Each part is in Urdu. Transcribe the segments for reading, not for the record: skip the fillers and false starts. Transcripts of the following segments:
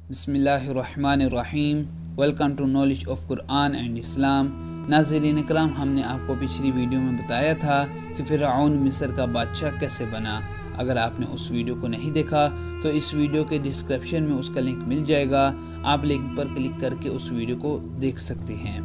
بسم اللہ الرحمن الرحیم۔ Welcome to knowledge of Quran and Islam. ناظرین اکرام، ہم نے آپ کو پچھلی ویڈیو میں بتایا تھا کہ فرعون مصر کا بادشاہ کیسے بنا۔ اگر آپ نے اس ویڈیو کو نہیں دیکھا تو اس ویڈیو کے ڈسکرپشن میں اس کا لنک مل جائے گا، آپ لنک پر کلک کر کے اس ویڈیو کو دیکھ سکتے ہیں۔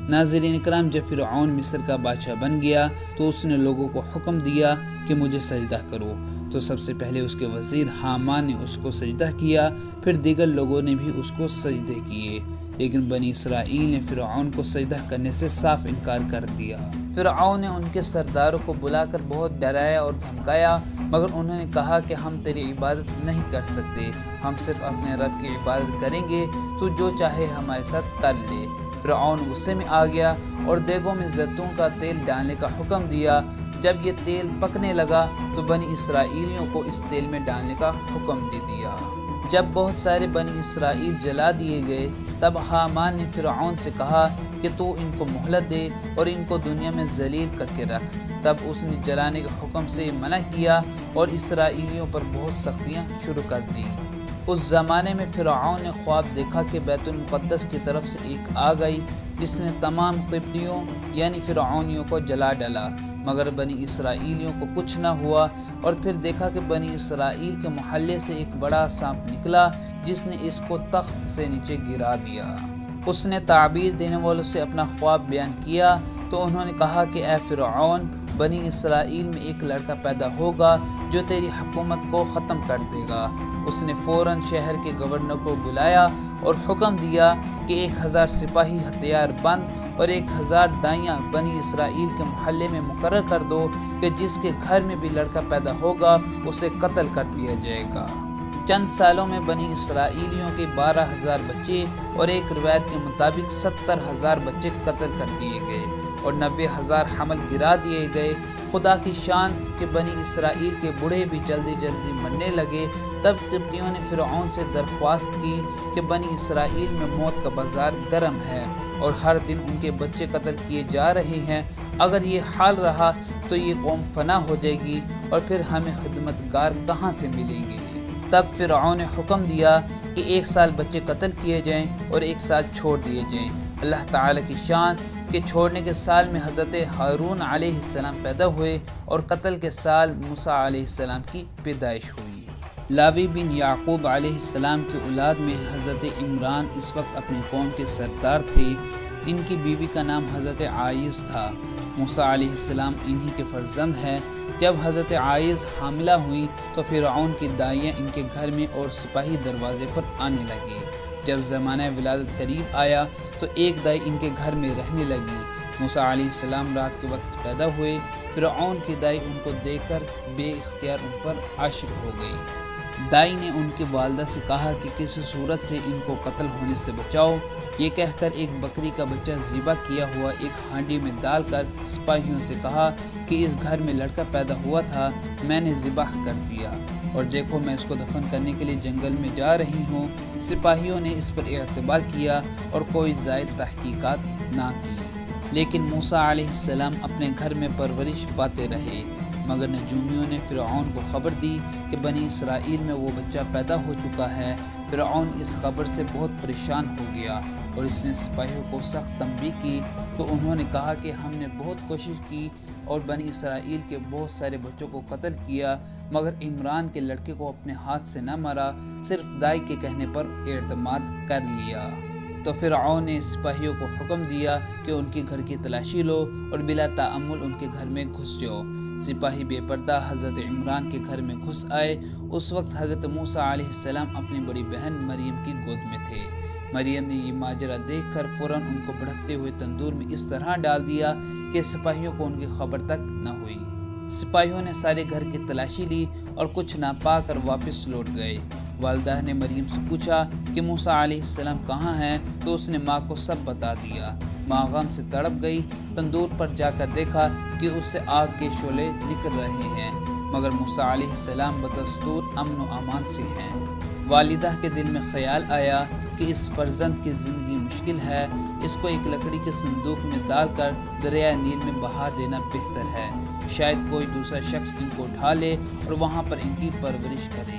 ناظرین اکرام، جب فرعون مصر کا بادشاہ بن گیا تو اس نے لوگوں کو حکم دیا کہ مجھے سجدہ کرو، تو سب سے پہلے اس کے وزیر حامان نے اس کو سجدہ کیا، پھر دیگر لوگوں نے بھی اس کو سجدے کیے، لیکن بنی اسرائیل نے فرعون کو سجدہ کرنے سے صاف انکار کر دیا۔ فرعون نے ان کے سرداروں کو بلا کر بہت ڈرایا اور دھمکایا، مگر انہوں نے کہا کہ ہم تیری عبادت نہیں کر سکتے، ہم صرف اپنے رب کی عبادت کریں گے، تو جو چاہے ہمارے ساتھ کر لے۔ فرعون غصے میں آ گیا اور دیگوں میں زیتون کا تیل ڈالنے کا حکم دیا۔ جب یہ تیل پکنے لگا تو بنی اسرائیلیوں کو اس تیل میں ڈالنے کا حکم دے دیا۔ جب بہت سارے بنی اسرائیل جلا دیے گئے، تب حامان نے فرعون سے کہا کہ تو ان کو مہلت دے اور ان کو دنیا میں ذلیل کر کے رکھ۔ تب اس نے جلانے کے حکم سے منع کیا اور اسرائیلیوں پر بہت سختیاں شروع کر دی۔ اس زمانے میں فرعون نے خواب دیکھا کہ بیت المقدس کی طرف سے ایک آگ آئی جس نے تمام قبطیوں یعنی فرعونیوں کو جلا ڈالا، مگر بنی اسرائیلیوں کو کچھ نہ ہوا۔ اور پھر دیکھا کہ بنی اسرائیل کے محلے سے ایک بڑا سانپ نکلا جس نے اس کو تخت سے نیچے گرا دیا۔ اس نے تعبیر دینے والوں سے اپنا خواب بیان کیا تو انہوں نے کہا کہ اے فرعون، بنی اسرائیل میں ایک لڑکا پیدا ہوگا جو تیری حکومت کو ختم کر دے گا۔ اس نے فوراً شہر کے گورنر کو بلایا اور حکم دیا کہ 1000 سپاہی ہتھیار بند اور 1000 دائیاں بنی اسرائیل کے محلے میں مقرر کر دو کہ جس کے گھر میں بھی لڑکا پیدا ہوگا اسے قتل کر دیا جائے گا۔ چند سالوں میں بنی اسرائیلیوں کے 12000 بچے اور ایک روایت کے مطابق 70000 بچے قتل کر دیے گئے اور 90000 حمل گرا دیے گئے۔ خدا کی شان کہ بنی اسرائیل کے بوڑھے بھی جلدی جلدی مرنے لگے۔ تب قبطیوں نے فرعون سے درخواست کی کہ بنی اسرائیل میں موت کا بازار گرم ہے اور ہر دن ان کے بچے قتل کیے جا رہے ہیں، اگر یہ حال رہا تو یہ قوم فنا ہو جائے گی اور پھر ہمیں خدمتگار کہاں سے ملیں گے۔ تب فرعون نے حکم دیا کہ 1 سال بچے قتل کیے جائیں اور 1 سال چھوڑ دیے جائیں۔ اللہ تعالیٰ کی شان کہ چھوڑنے کے سال میں حضرت ہارون علیہ السلام پیدا ہوئے اور قتل کے سال موسیٰ علیہ السلام کی پیدائش ہوئی۔ لاوی بن یعقوب علیہ السلام کی اولاد میں حضرت عمران اس وقت اپنی قوم کے سردار تھے۔ ان کی بیوی کا نام حضرت عائز تھا۔ موسیٰ علیہ السلام انہی کے فرزند ہیں۔ جب حضرت عائز حاملہ ہوئی تو فرعون کی دائیاں ان کے گھر میں اور سپاہی دروازے پر آنے لگے۔ جب زمانہ ولادت قریب آیا تو ایک دائی ان کے گھر میں رہنے لگی۔ موسیٰ علیہ السلام رات کے وقت پیدا ہوئے۔ فرعون کی دائی ان کو دیکھ کر بے اختیار ان پر عاشق ہو گئی۔ دائی نے ان کی والدہ سے کہا کہ کسی صورت سے ان کو قتل ہونے سے بچاؤ۔ یہ کہہ کر ایک بکری کا بچہ ذبح کیا ہوا ایک ہانڈی میں ڈال کر سپاہیوں سے کہا کہ اس گھر میں لڑکا پیدا ہوا تھا، میں نے ذبح کر دیا اور دیکھو میں اس کو دفن کرنے کے لیے جنگل میں جا رہی ہوں۔ سپاہیوں نے اس پر اعتبار کیا اور کوئی زائد تحقیقات نہ کی، لیکن موسیٰ علیہ السلام اپنے گھر میں پرورش پاتے رہے۔ مگر نجومیوں نے فرعون کو خبر دی کہ بنی اسرائیل میں وہ بچہ پیدا ہو چکا ہے۔ فرعون اس خبر سے بہت پریشان ہو گیا اور اس نے سپاہیوں کو سخت تنبیہ کی تو انہوں نے کہا کہ ہم نے بہت کوشش کی اور بنی اسرائیل کے بہت سارے بچوں کو قتل کیا، مگر عمران کے لڑکے کو اپنے ہاتھ سے نہ مارا، صرف دائی کے کہنے پر اعتماد کر لیا۔ تو فرعون نے سپاہیوں کو حکم دیا کہ ان کے گھر کی تلاشی لو اور بلا تأمل ان کے گھر میں گھس جاؤ۔ سپاہی بے پردہ حضرت عمران کے گھر میں گھس آئے۔ اس وقت حضرت موسیٰ علیہ السلام اپنی بڑی بہن مریم کی گود میں تھے۔ مریم نے یہ ماجرا دیکھ کر فوراً ان کو بھڑکتے ہوئے تندور میں اس طرح ڈال دیا کہ سپاہیوں کو ان کی خبر تک نہ ہوئی۔ سپاہیوں نے سارے گھر کی تلاشی لی اور کچھ نہ پا کر واپس لوٹ گئے۔ والدہ نے مریم سے پوچھا کہ موسیٰ علیہ السلام کہاں ہیں تو اس نے ماں کو سب بتا دیا۔ ماں غم سے تڑپ گئی، تندور پر جا کر دیکھا کہ اس سے آگ کے شعلے نکل رہے ہیں، مگر موسیٰ علیہ السلام بدستور امن و امان سے ہیں۔ والدہ کے دل میں خیال آیا کہ اس فرزند کی زندگی مشکل ہے، اس کو ایک لکڑی کے صندوق میں ڈال کر دریائے نیل میں بہا دینا بہتر ہے، شاید کوئی دوسرا شخص ان کو اٹھا لے اور وہاں پر ان کی پرورش کرے۔